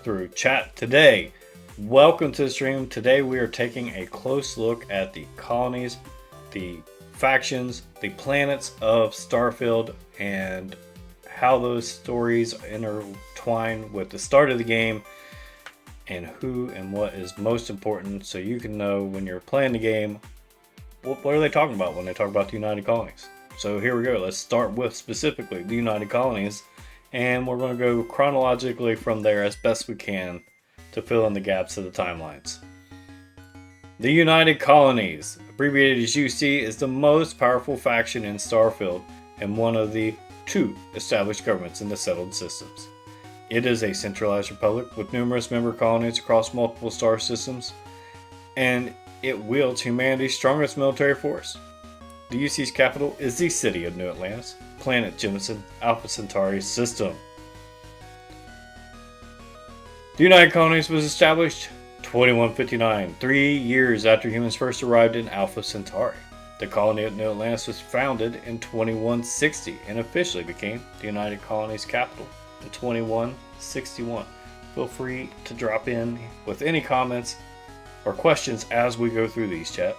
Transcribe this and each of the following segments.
through. Chat today. Welcome to the stream. Today we are taking a close look at the colonies, the factions, the planets of Starfield, and how those stories intertwine with the start of the game and who and what is most important, so you can know when you're playing the game what are they talking about when they talk about the United Colonies. So here we go. Let's start with specifically the United Colonies, and we're going to go chronologically from there as best we can to fill in the gaps of the timelines. The United Colonies, abbreviated as UC, is the most powerful faction in Starfield and one of the two established governments in the settled systems. It is a centralized republic with numerous member colonies across multiple star systems, and it wields humanity's strongest military force. The UC's capital is the city of New Atlantis, planet Jemison, Alpha Centauri system. The United Colonies was established 2159, 3 years after humans first arrived in Alpha Centauri. The colony of New Atlantis was founded in 2160 and officially became the United Colonies capital in 2161. Feel free to drop in with any comments or questions as we go through these, chat.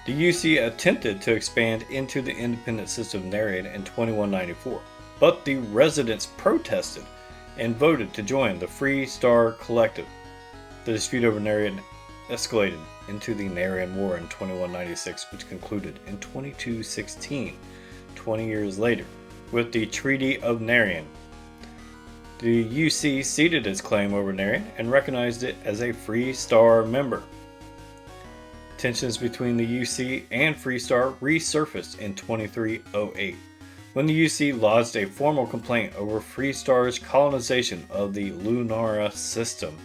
The UC attempted to expand into the independent system of Narian in 2194, but the residents protested and voted to join the Free Star Collective. The dispute over Narian escalated into the Narian War in 2196, which concluded in 2216, 20 years later, with the Treaty of Narian. The UC ceded its claim over Narian and recognized it as a Free Star member. Tensions between the UC and Free Star resurfaced in 2308. When the UC lodged a formal complaint over Free Star's colonization of the Lunara system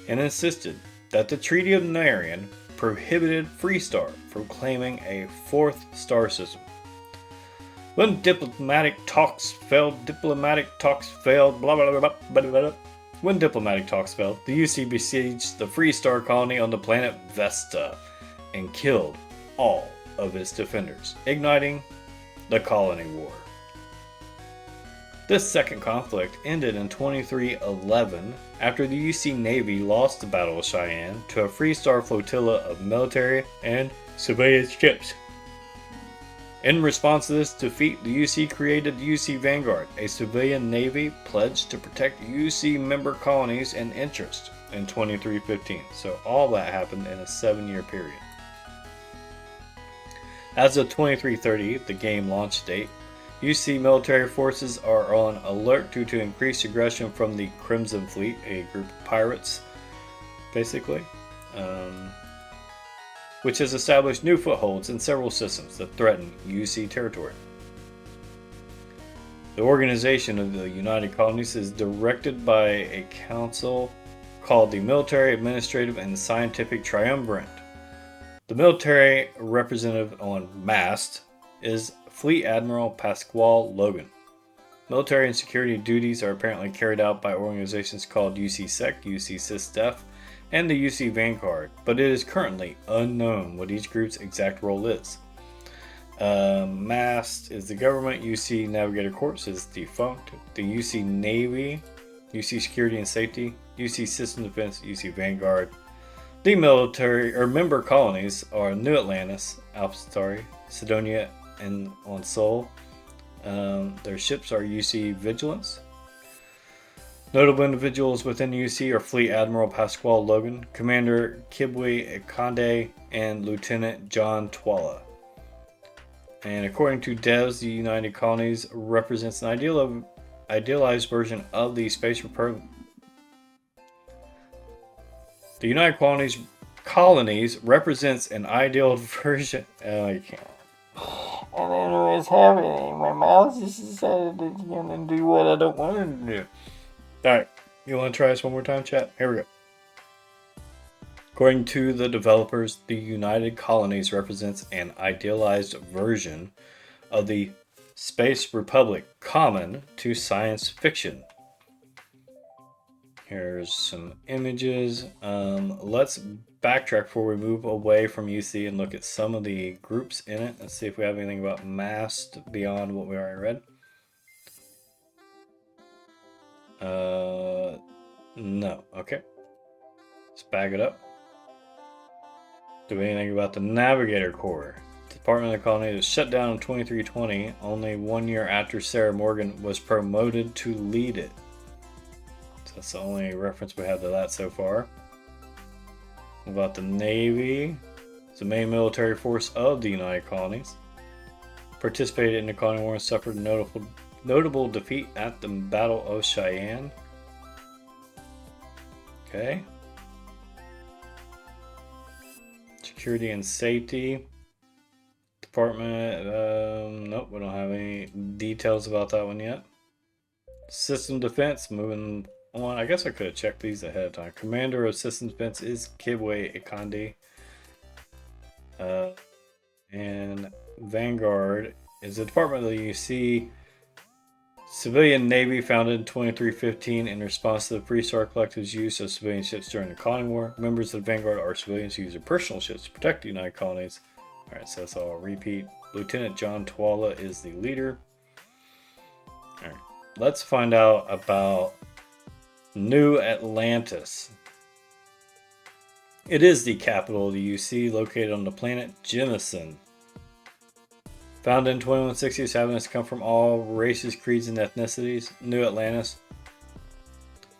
and insisted that the Treaty of Narian prohibited Free Star from claiming a fourth star system. When diplomatic talks failed, When diplomatic talks failed, the UC besieged the Free Star colony on the planet Vesta and killed all of its defenders, igniting the Colony War. This second conflict ended in 2311 after the UC Navy lost the Battle of Cheyenne to a Free Star flotilla of military and civilian ships. In response to this defeat, the UC created the UC Vanguard, a civilian navy pledged to protect UC member colonies and interests in 2315. So all that happened in a 7-year period. As of 2330, the game launch date, UC military forces are on alert due to increased aggression from the Crimson Fleet, a group of pirates, basically, which has established new footholds in several systems that threaten UC territory. The organization of the United Colonies is directed by a council called the Military, Administrative, and Scientific Triumvirate. The military representative on MAST is Fleet Admiral Pasquale Logan. Military and security duties are apparently carried out by organizations called UC Sec, UC SysDef, and the UC Vanguard, but it is currently unknown what each group's exact role is. MAST is the government, UC Navigator Corps is defunct, the UC Navy, UC Security and Safety, UC System Defense, UC Vanguard. The military or member colonies are New Atlantis, Alpha Centauri, Sidonia, and on Sol. Their ships are UC Vigilance. Notable individuals within the UC are Fleet Admiral Pasquale Logan, Commander Kibwe Ikande, and Lieutenant John Twala. And according to devs, the United Colonies represents an idealized version of the Space Republic. The United Colonies represents an ideal version. Oh, I can't. I don't know what's happening. My mouse just decided it's gonna do what I don't want it to do. Alright, you want to try this one more time, chat? Here we go. According to the developers, the United Colonies represents an idealized version of the Space Republic common to science fiction. Here's some images. Let's backtrack before we move away from UC and look at some of the groups in it. Let's see if we have anything about MAST beyond what we already read. No. Okay. Let's back it up. Do anything about the Navigator Corps. The Department of the Colonies was shut down in 2320, only 1 year after Sarah Morgan was promoted to lead it. So that's the only reference we have to that so far. About the Navy. It's the main military force of the United Colonies. Participated in the Colony War and suffered a notable defeat at the Battle of Cheyenne. Okay. Security and Safety Department. Nope, we don't have any details about that one yet. System Defense, moving on. I guess I could have checked these ahead of time. Commander of System Defense is Kibwe Ikandi. And Vanguard is a department that you see civilian navy founded in 2315 in response to the Free Star Collective's use of civilian ships during the Colony War. Members of the Vanguard are civilians who use their personal ships to protect the United Colonies. Alright, so that's all repeat. Lieutenant John Twala is the leader. Alright, let's find out about New Atlantis. It is the capital of the UC, located on the planet Jemison. Founded in 2160, inhabitants come from all races, creeds, and ethnicities. New Atlantis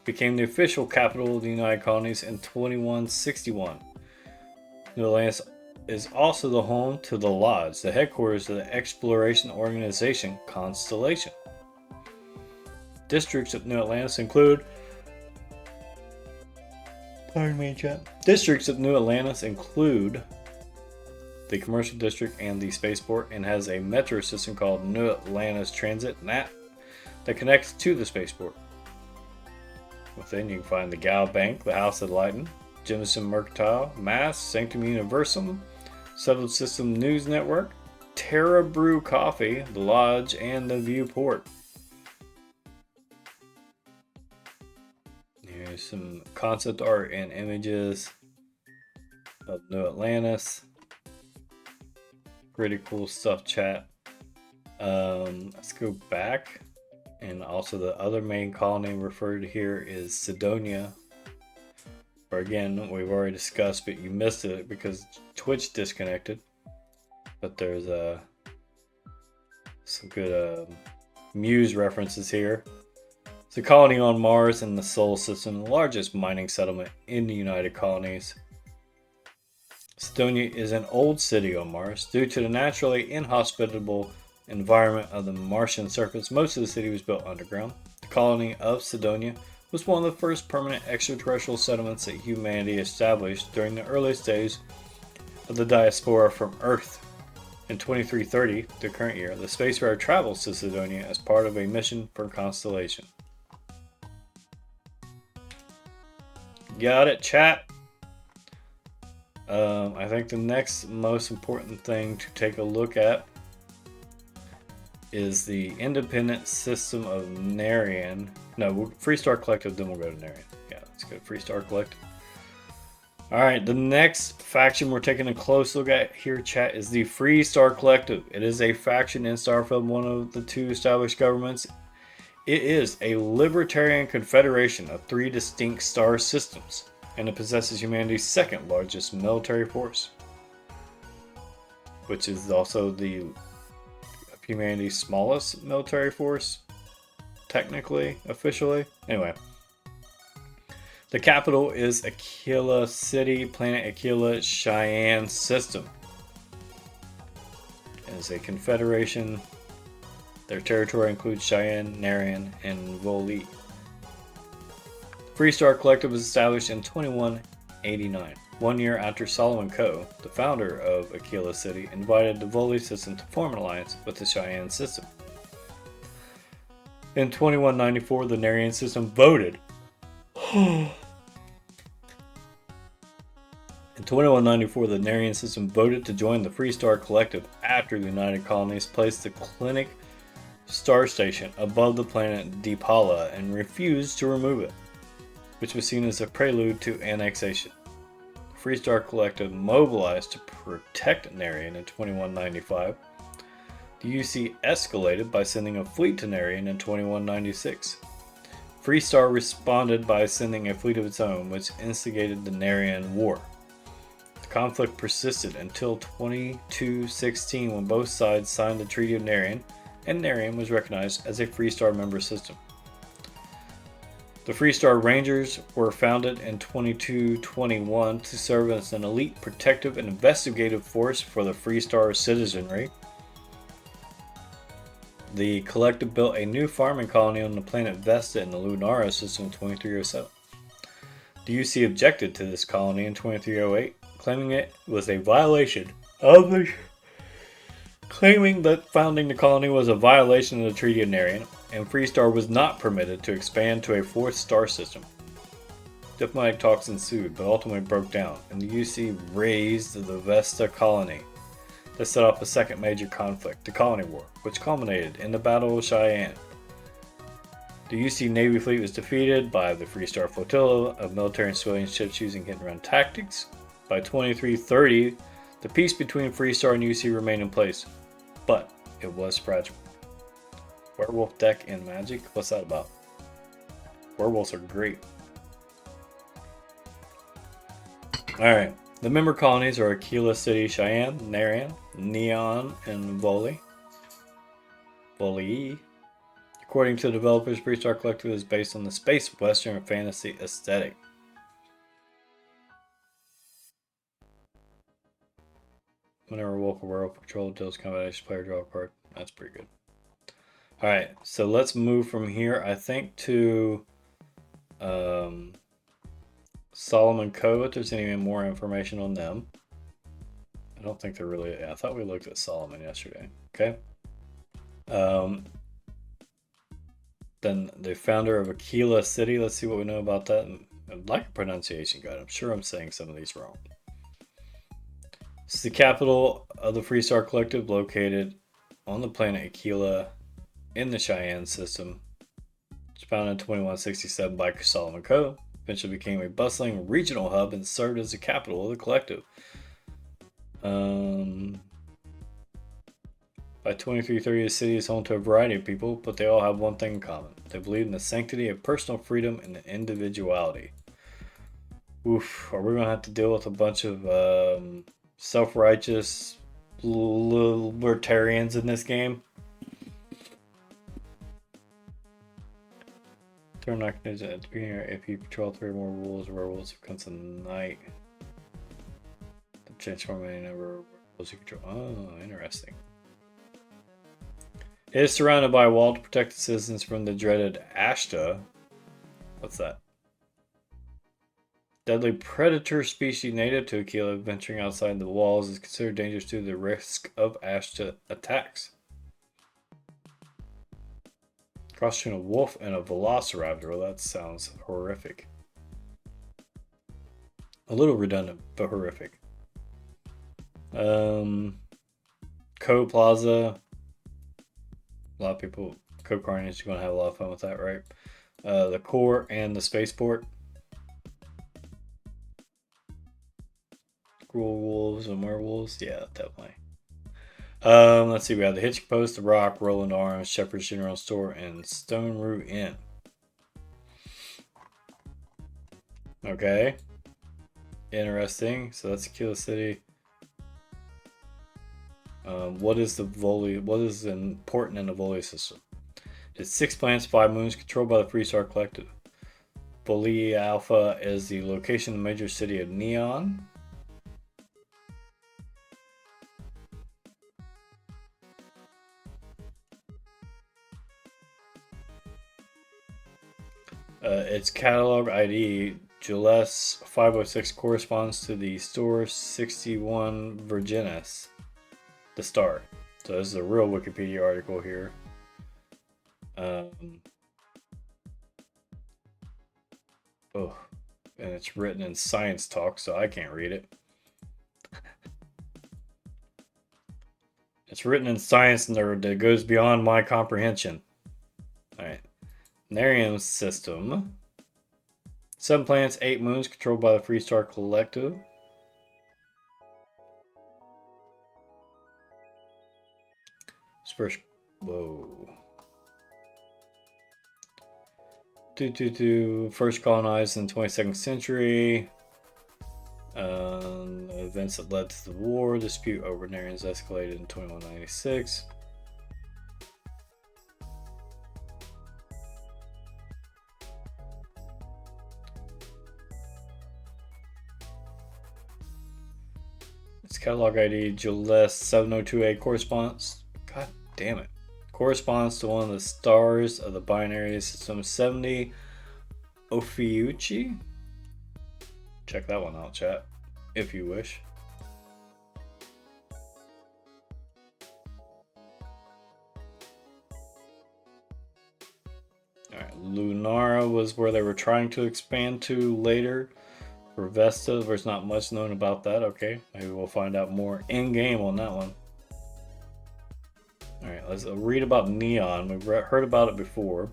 became the official capital of the United Colonies in 2161. New Atlantis is also the home to the Lodge, the headquarters of the exploration organization Constellation. Districts of New Atlantis include Districts of New Atlantis include the Commercial District and the Spaceport, and has a metro system called New Atlantis Transit NAT that connects to the Spaceport. Within you can find the Gal Bank, the House of Lighton, Jemison Mercantile, Mass, Sanctum Universum, Settled System News Network, Terra Brew Coffee, the Lodge, and the Viewport. Here's some concept art and images of New Atlantis. Pretty cool stuff, chat. Let's go back. And also the other main colony referred to here is Sidonia. Or again, we've already discussed, but you missed it because Twitch disconnected. But there's some good Muse references here. It's a colony on Mars in the Sol system, the largest mining settlement in the United Colonies. Sidonia is an old city on Mars. Due to the naturally inhospitable environment of the Martian surface, most of the city was built underground. The colony of Sidonia was one of the first permanent extraterrestrial settlements that humanity established during the earliest days of the diaspora from Earth. In 2330, the current year, the space farer travels to Sidonia as part of a mission for Constellation. Got it, chat? I think the next most important thing to take a look at is the independent system of Narian. No, Free Star Collective, then we'll go to Narian. Yeah, let's go to Free Star Collective. Alright, the next faction we're taking a close look at here, chat, is the Free Star Collective. It is a faction in Starfield, one of the two established governments. It is a libertarian confederation of 3 distinct star systems, and it possesses humanity's second largest military force, which is also the humanity's smallest military force, technically, officially. Anyway, the capital is Aquila City, planet Aquila, Cheyenne system. It is a confederation. Their territory includes Cheyenne, Narian, and Voli. Free Star Collective was established in 2189, 1 year after Solomon Coe, the founder of Aquila City, invited the Voli system to form an alliance with the Cheyenne system. In 2194, the Narian system voted. In 2194, the Narian system voted to join the Free Star Collective after the United Colonies placed the Clinic star station above the planet Deepala and refused to remove it, which was seen as a prelude to annexation. The Free Star Collective mobilized to protect Narian in 2195. The UC escalated by sending a fleet to Narian in 2196. Freestar responded by sending a fleet of its own, which instigated the Narian War. The conflict persisted until 2216 when both sides signed the Treaty of Narian, and Narian was recognized as a Freestar member system. The Freestar Rangers were founded in 2221 to serve as an elite protective and investigative force for the Freestar citizenry. The collective built a new farming colony on the planet Vesta in the Lunara system in 2307. The UC objected to this colony in 2308, claiming it was a violation of the claiming that founding the colony was a violation of the Treaty of Narian, and Freestar was not permitted to expand to a fourth star system. Diplomatic talks ensued, but ultimately broke down, and the UC razed the Vesta colony. This set off a second major conflict, the Colony War, which culminated in the Battle of Cheyenne. The UC Navy fleet was defeated by the Freestar flotilla of military and civilian ships using hit-and-run tactics. By 2330, the peace between Freestar and UC remained in place, but it was fragile. Werewolf deck in Magic? What's that about? Werewolves are great. Alright, the member colonies are Aquila City, Cheyenne, Narian, Neon, and Voli. According to the developers, Freestar Collective is based on the space western fantasy aesthetic. Whenever Wolf or Werewolf patrol deals combination, player draw a card. That's pretty good. Alright, so let's move from here, I think, to Solomon Co. If there's any more information on them. I don't think they're really. I thought we looked at Solomon yesterday. Okay. Then the founder of Aquila City. Let's see what we know about that. I'd like a pronunciation guide. I'm sure I'm saying some of these wrong. This is the capital of the Freestar Collective, located on the planet Aquila in the Cheyenne system. It's founded in 2167 by Solomon Co. Eventually became a bustling regional hub and served as the capital of the collective. By 2330, the city is home to a variety of people, but they all have one thing in common. They believe in the sanctity of personal freedom and individuality. Oof, are we going to have to deal with a bunch of self-righteous libertarians in this game? Turn mechanism at the beginning, if you patrol 3 or more wolves, werewolves becomes a night. The transform any number of werewolves you control. Oh, interesting. It is surrounded by a wall to protect the citizens from the dreaded Ashta. What's that? Deadly predator species native to Aquila venturing outside the walls is considered dangerous due to the risk of Ashta attacks. Cross between a wolf and a velociraptor. Well, that sounds horrific. A little redundant, but horrific. Co Plaza. A lot of people, Co Carnage, is going to have a lot of fun with that, right? The core and the spaceport. Cruel wolves and werewolves. Yeah, definitely. Let's see. We have the Hitching Post, the Rock, Roland Arms, Shepherd's General Store, and Stone Root Inn. Okay. Interesting. So that's Aquila City. What is the Voli? What is important in the Voli system? It's 6 planets, 5 moons, controlled by the Freestar Collective. Voli Alpha is the location of the major city of Neon. Its catalog ID, Jules 506, corresponds to the Store 61 Virginis, the star. So this is a real Wikipedia article here. Oh, and it's written in science talk, so I can't read it. It's written in science nerd that goes beyond my comprehension. Alright. Narian system. 7 planets, 8 moons, controlled by the Freestar Collective. First, whoa. First colonized in the 22nd century. Events that led to the war. Dispute over Narians escalated in 2196. Its catalog ID Gilles 702A corresponds. God damn it. Corresponds to one of the stars of the binary system 70 Ophiuchi. Check that one out, chat, if you wish. Alright, Lunara was where they were trying to expand to later. For Vesta, there's not much known about that. Okay, maybe we'll find out more in-game on that one. Alright, let's read about Neon. We've heard about it before.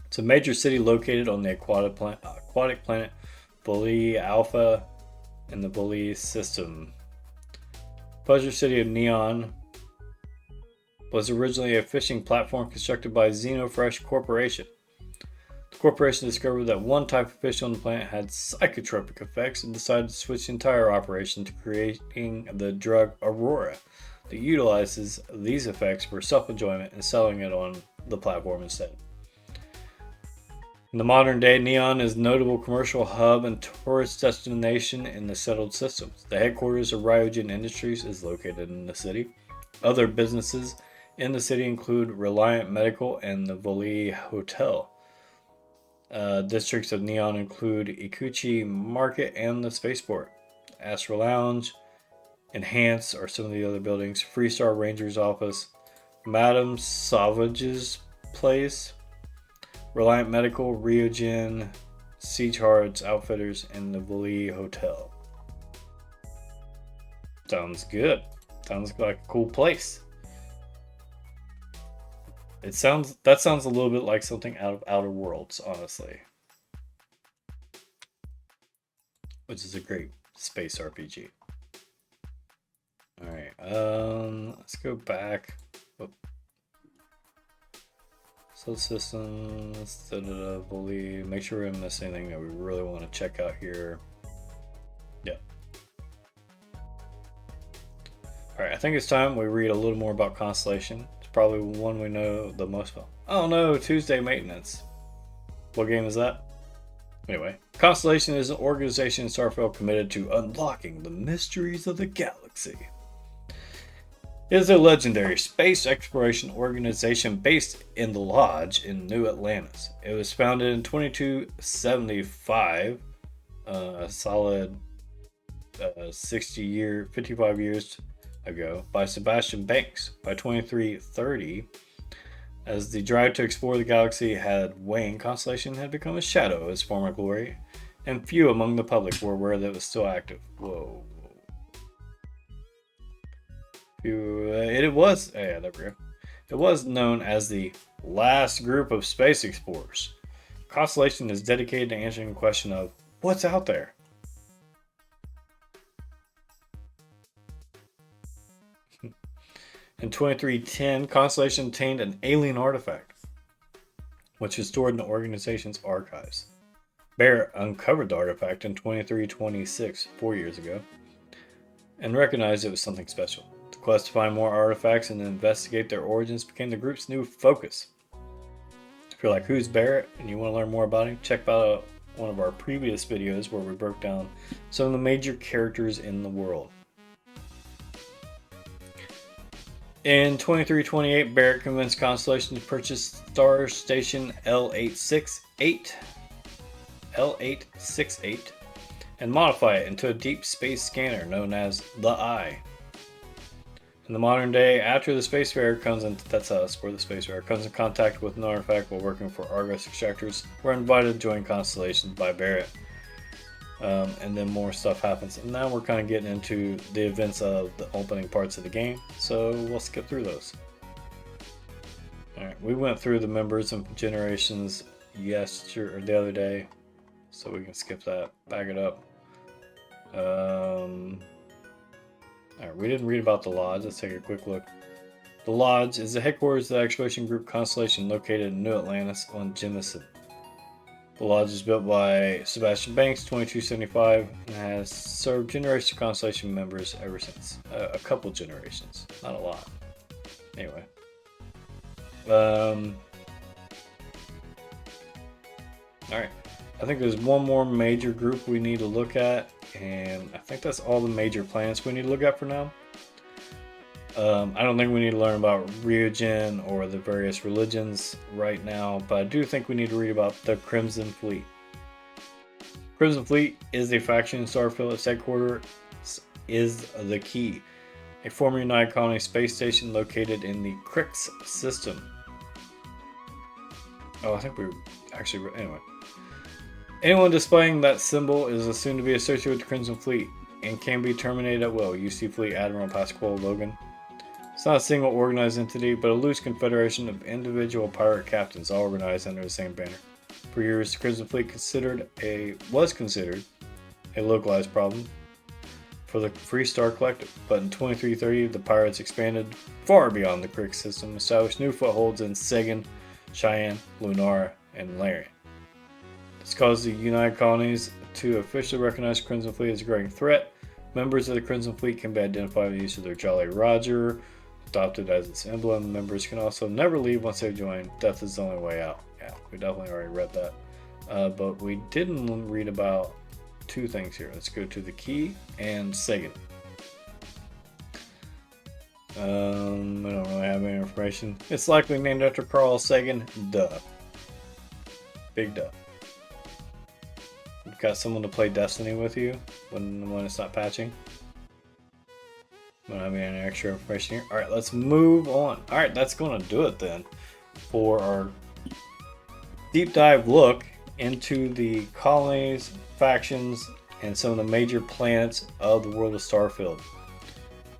It's a major city located on the aquatic planet Bully Alpha in the Bully system. Pleasure City of Neon was originally a fishing platform constructed by Xenofresh Corporation. The corporation discovered that one type of fish on the planet had psychotropic effects and decided to switch the entire operation to creating the drug Aurora that utilizes these effects for self-enjoyment and selling it on the platform instead. In the modern day, Neon is a notable commercial hub and tourist destination in the settled systems. The headquarters of Ryogen Industries is located in the city. Other businesses in the city include Reliant Medical and the Voli Hotel. Districts of Neon include Ikuchi Market and the Spaceport. Astro Lounge, Enhance are some of the other buildings. Freestar Ranger's office, Madame Savage's place, Reliant Medical, Ryogen, Siege Hearts, Outfitters, and the Voli Hotel. Sounds good. Sounds like a cool place. That sounds a little bit like something out of Outer Worlds, honestly. Which is a great space RPG. Alright, let's go back. Oh. Subsystems, make sure we don't miss anything that we really want to check out here. Yeah. Alright, I think it's time we read a little more about Constellation. It's probably one we know the most about. Oh no, Tuesday Maintenance. What game is that? Anyway, Constellation is an organization in Starfield committed to unlocking the mysteries of the galaxy. It is a legendary space exploration organization based in the Lodge in New Atlantis. It was founded in 2275, a solid 55 years ago, by Sebastian Banks. By 2330, as the drive to explore the galaxy had waned, Constellation had become a shadow of its former glory, and few among the public were aware that it was still active. Whoa. It was known as the last group of space explorers. Constellation is dedicated to answering the question of what's out there. In 2310, Constellation obtained an alien artifact, which is stored in the organization's archives. Barrett uncovered the artifact in 2326, 4 years ago, and recognized it was something special. The quest to find more artifacts and investigate their origins became the group's new focus. If you're like, who's Barrett, and you want to learn more about him, check out one of our previous videos where we broke down some of the major characters in the world. In 2328, Barrett convinced Constellation to purchase Star Station L868 and modify it into a deep space scanner known as the Eye. In the modern day, after the spacefarer comes in, that's us, we're the spacefarer, comes in contact with an artifact while working for Argos extractors, we're invited to join Constellation by Barrett. And then more stuff happens. And now we're kind of getting into the events of the opening parts of the game, so we'll skip through those. Alright, we went through the members and generations the other day, so we can skip that, back it up. Alright, we didn't read about the Lodge. Let's take a quick look. The Lodge is the headquarters of the exploration group Constellation located in New Atlantis on Jemison. The lodge is built by Sebastian Banks, 2275, and has served Generation Constellation members ever since. A couple generations, not a lot. Anyway. Alright. I think there's one more major group we need to look at, and I think that's all the major planets we need to look at for now. I don't think we need to learn about Ryujin or the various religions right now, but I do think we need to read about the Crimson Fleet. Crimson Fleet is a faction in Starfield. Its headquarters is the Key, a former United Colony space station located in the Crix system. Oh, I think we actually... Anyway. Anyone displaying that symbol is assumed to be associated with the Crimson Fleet and can be terminated at will. UC Fleet Admiral Pasquale Logan. It's not a single organized entity, but a loose confederation of individual pirate captains, all organized under the same banner. For years, the Crimson Fleet was considered a localized problem for the Free Star Collective, but in 2330, the pirates expanded far beyond the Crix system, established new footholds in Sagan, Cheyenne, Lunara, and Larian. This caused the United Colonies to officially recognize the Crimson Fleet as a growing threat. Members of the Crimson Fleet can be identified with the use of their Jolly Roger, adopted as its emblem. Members can also never leave once they join. Death is the only way out. Yeah, we definitely already read that. But we didn't read about two things here. Let's go to the Key and Sagan. I don't really have any information. It's likely named after Carl Sagan. Duh. Big duh. You've got someone to play Destiny with you when it's not patching. Don't have any extra information here. Alright, let's move on. Alright, that's going to do it then for our deep dive look into the colonies, factions, and some of the major planets of the world of Starfield.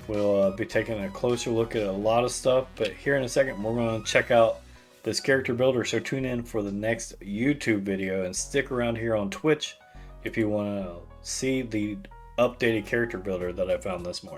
We'll be taking a closer look at a lot of stuff, but here in a second we're going to check out this character builder, so tune in for the next YouTube video and stick around here on Twitch if you want to see the updated character builder that I found this morning.